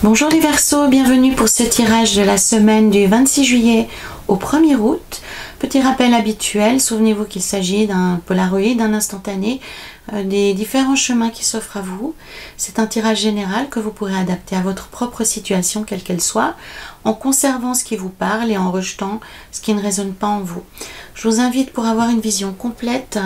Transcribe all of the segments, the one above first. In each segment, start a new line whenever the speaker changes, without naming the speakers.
Bonjour les Verseaux, bienvenue pour ce tirage de la semaine du 26 juillet au 1er août. Petit rappel habituel, souvenez-vous qu'il s'agit d'un Polaroid, d'un instantané, des différents chemins qui s'offrent à vous. C'est un tirage général que vous pourrez adapter à votre propre situation, quelle qu'elle soit, en conservant ce qui vous parle et en rejetant ce qui ne résonne pas en vous. Je vous invite, pour avoir une vision complète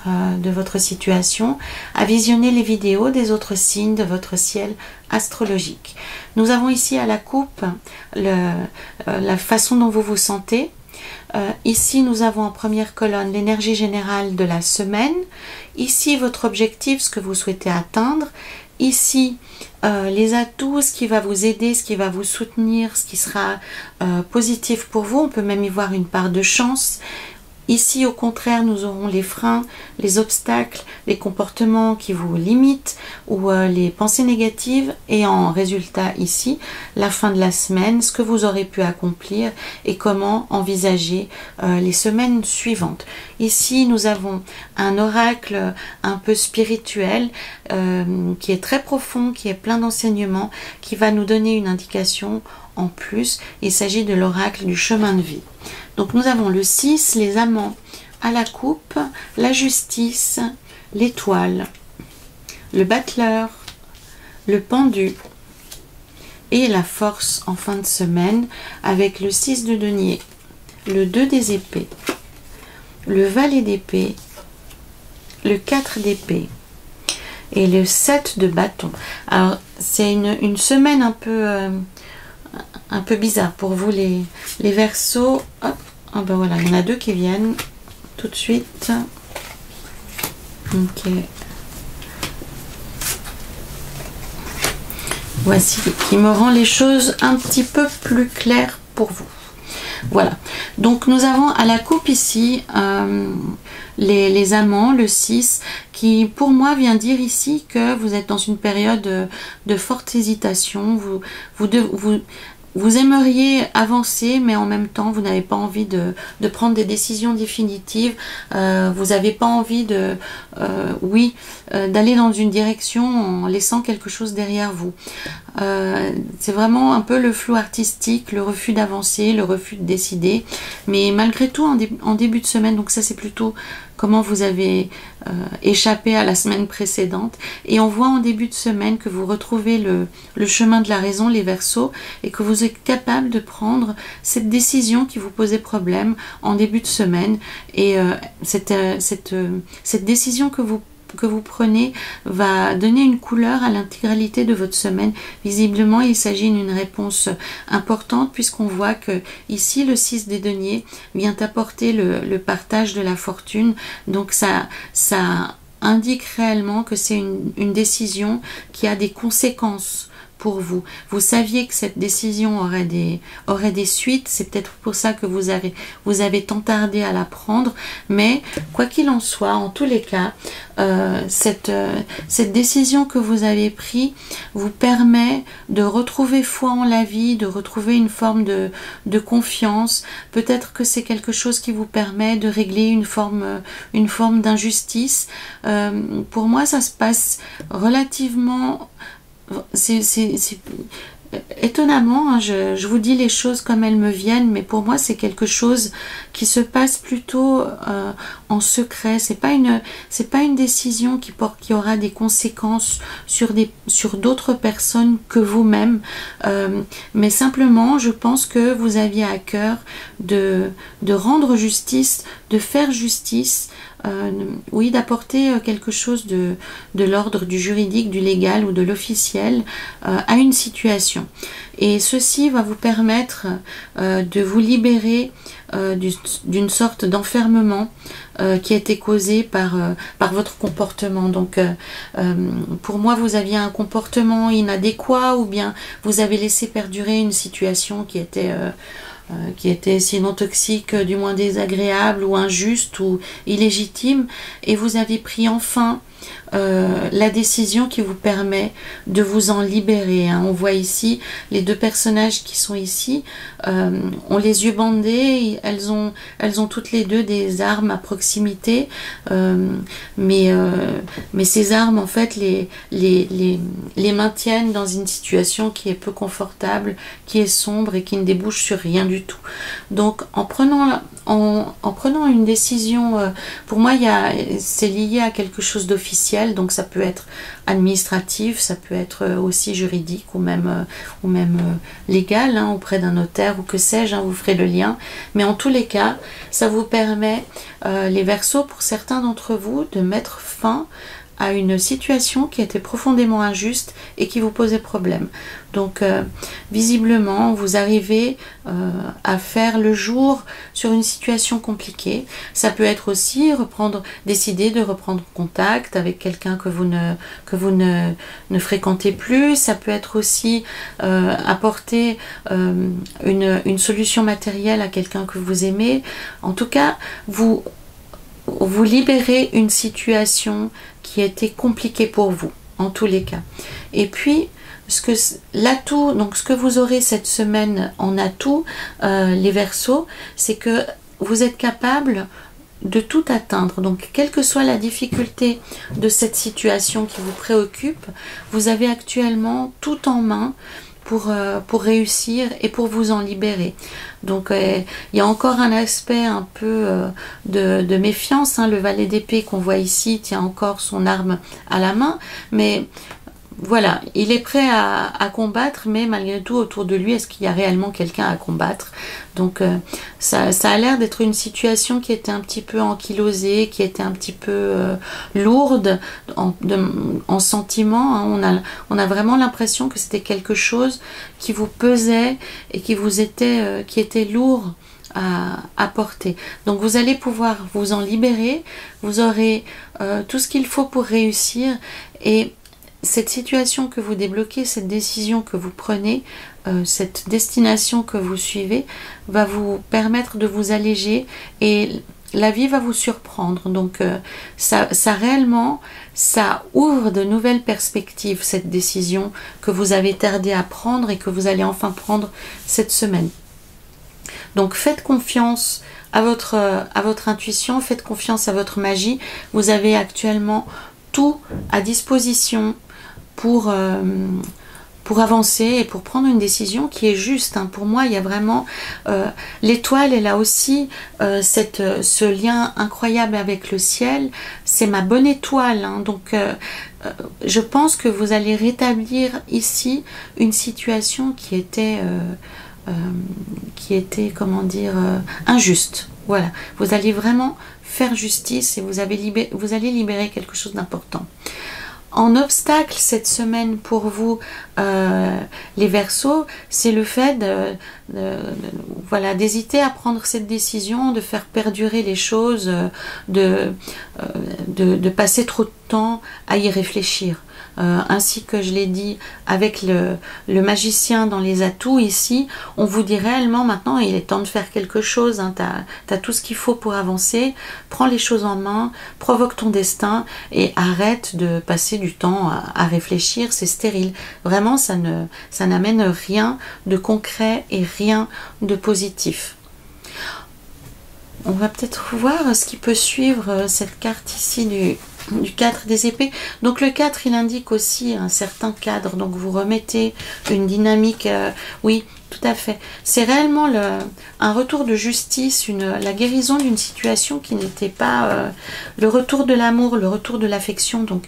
de votre situation, à visionner les vidéos des autres signes de votre ciel astrologique. Nous avons ici à la coupe la façon dont vous vous sentez. Ici, nous avons en première colonne l'énergie générale de la semaine. Ici, votre objectif, ce que vous souhaitez atteindre. Ici, les atouts, ce qui va vous aider, ce qui va vous soutenir, ce qui sera positif pour vous. On peut même y voir une part de chance. Ici, au contraire, nous aurons les freins, les obstacles, les comportements qui vous limitent ou les pensées négatives. Et en résultat, ici, la fin de la semaine, ce que vous aurez pu accomplir et comment envisager les semaines suivantes. Ici, nous avons un oracle un peu spirituel qui est très profond, qui est plein d'enseignements, qui va nous donner une indication en plus. Il s'agit de l'oracle du chemin de vie. Donc nous avons le 6, les amants à la coupe, la justice, l'étoile, le battleur, le pendu et la force en fin de semaine avec le 6 de denier, le 2 des épées, le valet d'épée, le 4 d'épée et le 7 de bâton. Alors c'est une semaine un peu bizarre pour vous les Verseaux. Hop. Ah ben voilà, il y en a deux qui viennent tout de suite. Ok. Voici qui me rend les choses un petit peu plus claires pour vous. Voilà. Donc nous avons à la coupe ici les amants, le 6, qui pour moi vient dire ici que vous êtes dans une période de forte hésitation. Vous aimeriez avancer, mais en même temps, vous n'avez pas envie de prendre des décisions définitives. Vous n'avez pas envie d'aller dans une direction en laissant quelque chose derrière vous. C'est vraiment un peu le flou artistique, le refus d'avancer, le refus de décider. Mais malgré tout, en début de semaine, donc ça c'est plutôt comment vous avez échappé à la semaine précédente. Et on voit en début de semaine que vous retrouvez le chemin de la raison, les Verseaux, et que vous êtes capable de prendre cette décision qui vous posait problème en début de semaine. Et cette décision que vous prenez va donner une couleur à l'intégralité de votre semaine. Visiblement, il s'agit d'une réponse importante puisqu'on voit que ici, le 6 des deniers vient apporter le partage de la fortune. Donc ça indique réellement que c'est une décision qui a des conséquences pour vous. Vous saviez que cette décision aurait des suites, c'est peut-être pour ça que vous avez tant tardé à la prendre, mais quoi qu'il en soit, en tous les cas, cette décision que vous avez prise vous permet de retrouver foi en la vie, de retrouver une forme de confiance. Peut-être que c'est quelque chose qui vous permet de régler une forme d'injustice. Pour moi, ça se passe relativement... C'est étonnamment, hein, je vous dis les choses comme elles me viennent, mais pour moi c'est quelque chose qui se passe plutôt en secret. C'est pas une décision qui aura des conséquences sur d'autres personnes que vous-même, mais simplement je pense que vous aviez à cœur de rendre justice, de faire justice. Oui, d'apporter quelque chose de l'ordre du juridique, du légal ou de l'officiel à une situation. Et ceci va vous permettre de vous libérer d'une sorte d'enfermement qui a été causé par votre comportement. Donc pour moi, vous aviez un comportement inadéquat ou bien vous avez laissé perdurer une situation qui était sinon toxique, du moins désagréable ou injuste ou illégitime, et vous avez pris enfin la décision qui vous permet de vous en libérer, hein. On voit ici les deux personnages qui sont ici, ont les yeux bandés, elles ont toutes les deux des armes à proximité, mais ces armes en fait les maintiennent dans une situation qui est peu confortable, qui est sombre et qui ne débouche sur rien du tout. Donc en prenant une décision, pour moi c'est lié à quelque chose d'officiel, donc ça peut être administratif, ça peut être aussi juridique ou même légal, hein, auprès d'un notaire ou que sais-je, hein, vous ferez le lien. Mais en tous les cas, ça vous permet, les Verseaux, pour certains d'entre vous, de mettre fin à une situation qui était profondément injuste et qui vous posait problème. Donc visiblement vous arrivez à faire le jour sur une situation compliquée. Ça peut être aussi décider de reprendre contact avec quelqu'un que vous ne fréquentez plus. Ça peut être aussi apporter une solution matérielle à quelqu'un que vous aimez. En tout cas, vous libérez une situation qui était compliquée pour vous, en tous les cas. Et puis, l'atout, donc ce que vous aurez cette semaine en atout, les Verseaux, c'est que vous êtes capable de tout atteindre. Donc, quelle que soit la difficulté de cette situation qui vous préoccupe, vous avez actuellement tout en main pour réussir et pour vous en libérer. Donc il y a encore un aspect un peu de méfiance, hein. Le valet d'épée qu'on voit ici tient encore son arme à la main, mais voilà, il est prêt à combattre, mais malgré tout autour de lui, est-ce qu'il y a réellement quelqu'un à combattre? Donc ça a l'air d'être une situation qui était un petit peu ankylosée, qui était un petit peu lourde en sentiment, hein. On a vraiment l'impression que c'était quelque chose qui vous pesait et qui était lourd à porter. Donc vous allez pouvoir vous en libérer, vous aurez tout ce qu'il faut pour réussir, et cette situation que vous débloquez, cette décision que vous prenez, cette destination que vous suivez, va vous permettre de vous alléger et la vie va vous surprendre. Donc ça réellement, ça ouvre de nouvelles perspectives, cette décision que vous avez tardé à prendre et que vous allez enfin prendre cette semaine. Donc faites confiance à votre intuition, faites confiance à votre magie. Vous avez actuellement tout à disposition pour avancer et pour prendre une décision qui est juste, hein. Pour moi, il y a vraiment l'étoile, elle a aussi ce lien incroyable avec le ciel. C'est ma bonne étoile, hein. Donc je pense que vous allez rétablir ici une situation qui était comment dire, injuste. Voilà, vous allez vraiment faire justice et vous allez libérer quelque chose d'important. En obstacle cette semaine pour vous, les Verseaux, c'est le fait d'hésiter à prendre cette décision, de faire perdurer les choses, de passer trop de temps à y réfléchir. Ainsi que je l'ai dit avec le magicien dans les atouts ici, on vous dit réellement maintenant il est temps de faire quelque chose, hein. T'as tout ce qu'il faut pour avancer, prends les choses en main, provoque ton destin et arrête de passer du temps à réfléchir, c'est stérile. Vraiment ça n'amène rien de concret et rien de positif. On va peut-être voir ce qui peut suivre cette carte ici du 4 des épées. Donc le 4 il indique aussi un certain cadre, donc vous remettez une dynamique, oui tout à fait, c'est réellement un retour de justice, la guérison d'une situation qui n'était pas le retour de l'amour, le retour de l'affection. Donc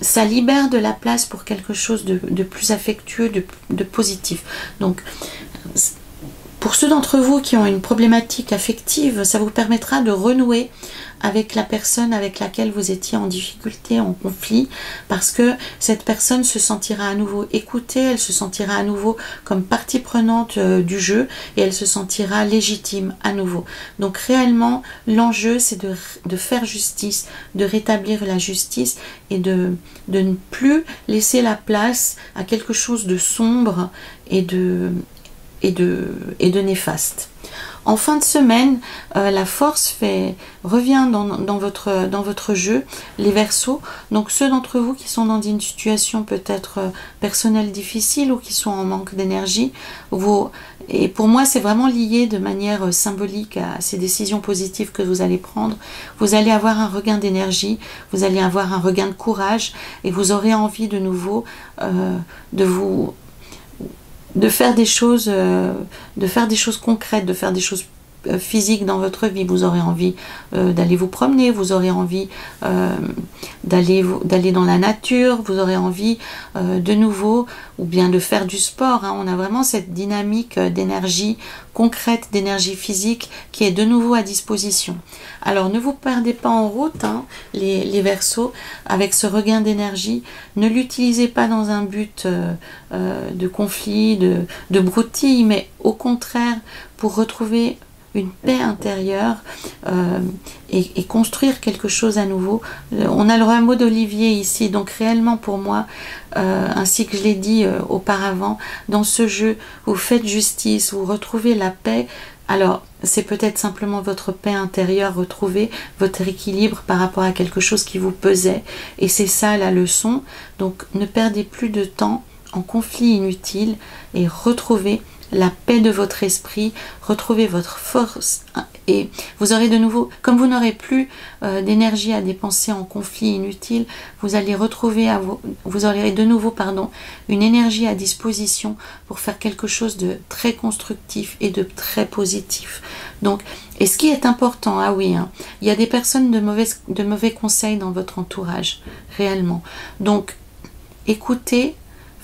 ça libère de la place pour quelque chose de plus affectueux, de positif. Donc pour ceux d'entre vous qui ont une problématique affective, ça vous permettra de renouer avec la personne avec laquelle vous étiez en difficulté, en conflit, parce que cette personne se sentira à nouveau écoutée, elle se sentira à nouveau comme partie prenante du jeu et elle se sentira légitime à nouveau. Donc réellement, l'enjeu c'est de faire justice, de rétablir la justice et de ne plus laisser la place à quelque chose de sombre et de néfaste. En fin de semaine, la force revient dans votre jeu, les Verseaux. Donc ceux d'entre vous qui sont dans une situation peut-être personnelle difficile ou qui sont en manque d'énergie, et pour moi c'est vraiment lié de manière symbolique à ces décisions positives que vous allez prendre. Vous allez avoir un regain d'énergie, vous allez avoir un regain de courage et vous aurez envie de nouveau de faire des choses concrètes, de faire des choses physiques dans votre vie. Vous aurez envie d'aller vous promener, vous aurez envie d'aller dans la nature, vous aurez envie de nouveau, ou bien de faire du sport, hein. On a vraiment cette dynamique d'énergie concrète, d'énergie physique qui est de nouveau à disposition. Alors ne vous perdez pas en route, hein, les Verseaux, avec ce regain d'énergie. Ne l'utilisez pas dans un but de conflit, de broutille, mais au contraire pour retrouver une paix intérieure et construire quelque chose à nouveau. On a le rameau d'olivier ici, donc réellement pour moi, ainsi que je l'ai dit auparavant, dans ce jeu, vous faites justice, vous retrouvez la paix. Alors, c'est peut-être simplement votre paix intérieure retrouvée, votre équilibre par rapport à quelque chose qui vous pesait. Et c'est ça la leçon. Donc, ne perdez plus de temps en conflit inutile et retrouvez la paix de votre esprit, retrouvez votre force et vous aurez de nouveau, comme vous n'aurez plus d'énergie à dépenser en conflit inutile, vous allez retrouver, vous aurez de nouveau une énergie à disposition pour faire quelque chose de très constructif et de très positif. Donc, et ce qui est important, ah oui, hein, il y a des personnes de mauvais conseils dans votre entourage, réellement. Donc, écoutez.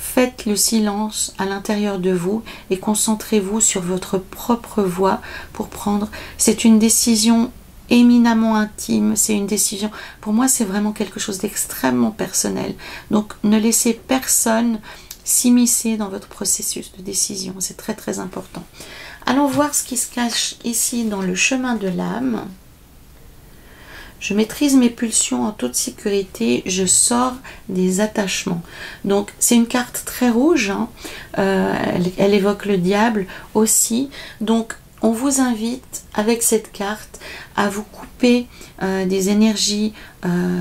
Faites le silence à l'intérieur de vous et concentrez-vous sur votre propre voix pour prendre. C'est une décision éminemment intime, c'est une décision, pour moi c'est vraiment quelque chose d'extrêmement personnel. Donc ne laissez personne s'immiscer dans votre processus de décision, c'est très très important. Allons voir ce qui se cache ici dans le chemin de l'âme. Je maîtrise mes pulsions en toute sécurité, je sors des attachements. Donc c'est une carte très rouge, hein. Elle évoque le diable aussi. Donc on vous invite avec cette carte à vous couper des énergies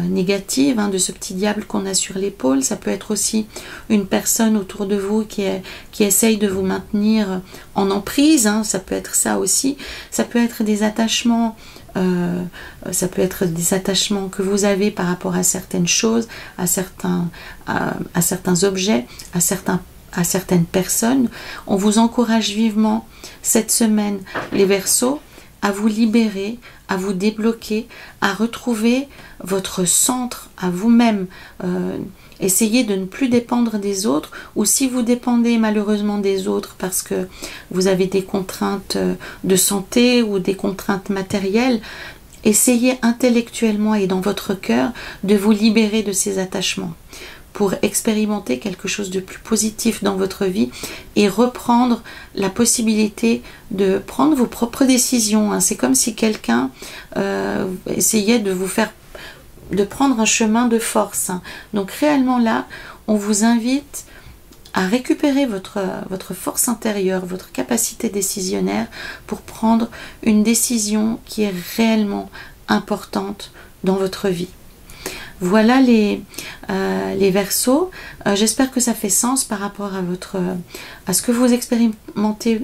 négatives, hein, de ce petit diable qu'on a sur l'épaule. Ça peut être aussi une personne autour de vous qui essaye de vous maintenir en emprise, hein. Ça peut être ça aussi. Ça peut être des attachements. Ça peut être des attachements que vous avez par rapport à certaines choses, à certains objets, à certaines personnes. On vous encourage vivement cette semaine, les Verseaux, à vous libérer, à vous débloquer, à retrouver votre centre à vous-même. Essayez de ne plus dépendre des autres, ou si vous dépendez malheureusement des autres parce que vous avez des contraintes de santé ou des contraintes matérielles, essayez intellectuellement et dans votre cœur de vous libérer de ces attachements pour expérimenter quelque chose de plus positif dans votre vie et reprendre la possibilité de prendre vos propres décisions, hein. C'est comme si quelqu'un essayait de vous faire de prendre un chemin de force, hein. Donc réellement là, on vous invite à récupérer votre force intérieure, votre capacité décisionnaire pour prendre une décision qui est réellement importante dans votre vie. Voilà les Verseaux. J'espère que ça fait sens par rapport à ce que vous expérimentez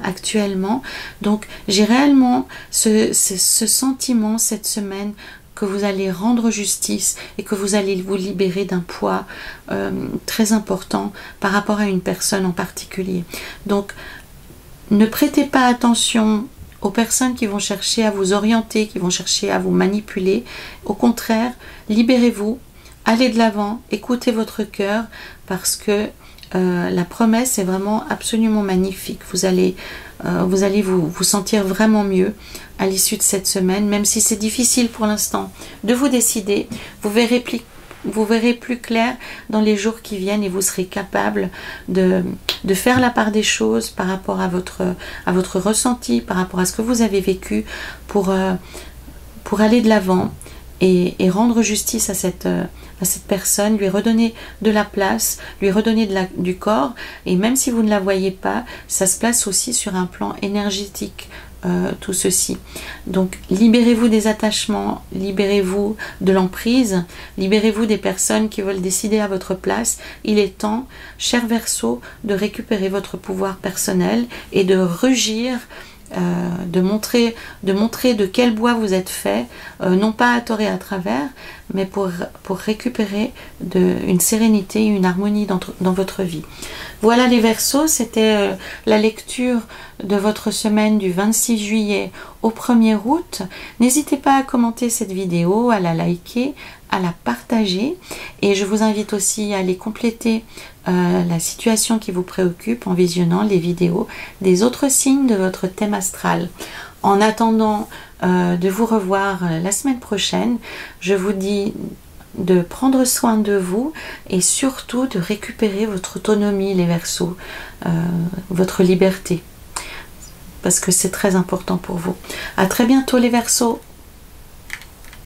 actuellement. Donc j'ai réellement ce sentiment cette semaine que vous allez rendre justice et que vous allez vous libérer d'un poids très important par rapport à une personne en particulier. Donc ne prêtez pas attention aux personnes qui vont chercher à vous orienter, qui vont chercher à vous manipuler. Au contraire, libérez-vous, allez de l'avant, écoutez votre cœur parce que la promesse est vraiment absolument magnifique. Vous allez vous sentir vraiment mieux à l'issue de cette semaine, même si c'est difficile pour l'instant de vous décider. Vous verrez plus clair dans les jours qui viennent et vous serez capable de faire la part des choses par rapport à votre ressenti, par rapport à ce que vous avez vécu pour aller de l'avant et rendre justice à cette personne, lui redonner de la place, lui redonner du corps. Et même si vous ne la voyez pas, ça se place aussi sur un plan énergétique, tout ceci. Donc libérez-vous des attachements, libérez-vous de l'emprise, libérez-vous des personnes qui veulent décider à votre place. Il est temps, cher Verseau, de récupérer votre pouvoir personnel et de rugir, de montrer de quel bois vous êtes fait, non pas à tort et à travers, mais pour récupérer une sérénité, une harmonie dans votre vie. Voilà les Verseaux, c'était la lecture de votre semaine du 26 juillet au 1er août. N'hésitez pas à commenter cette vidéo, à la liker, à la partager, et je vous invite aussi à aller compléter la situation qui vous préoccupe en visionnant les vidéos des autres signes de votre thème astral. En attendant de vous revoir la semaine prochaine, je vous dis de prendre soin de vous et surtout de récupérer votre autonomie, les Verseaux, votre liberté, parce que c'est très important pour vous. À très bientôt les Verseaux.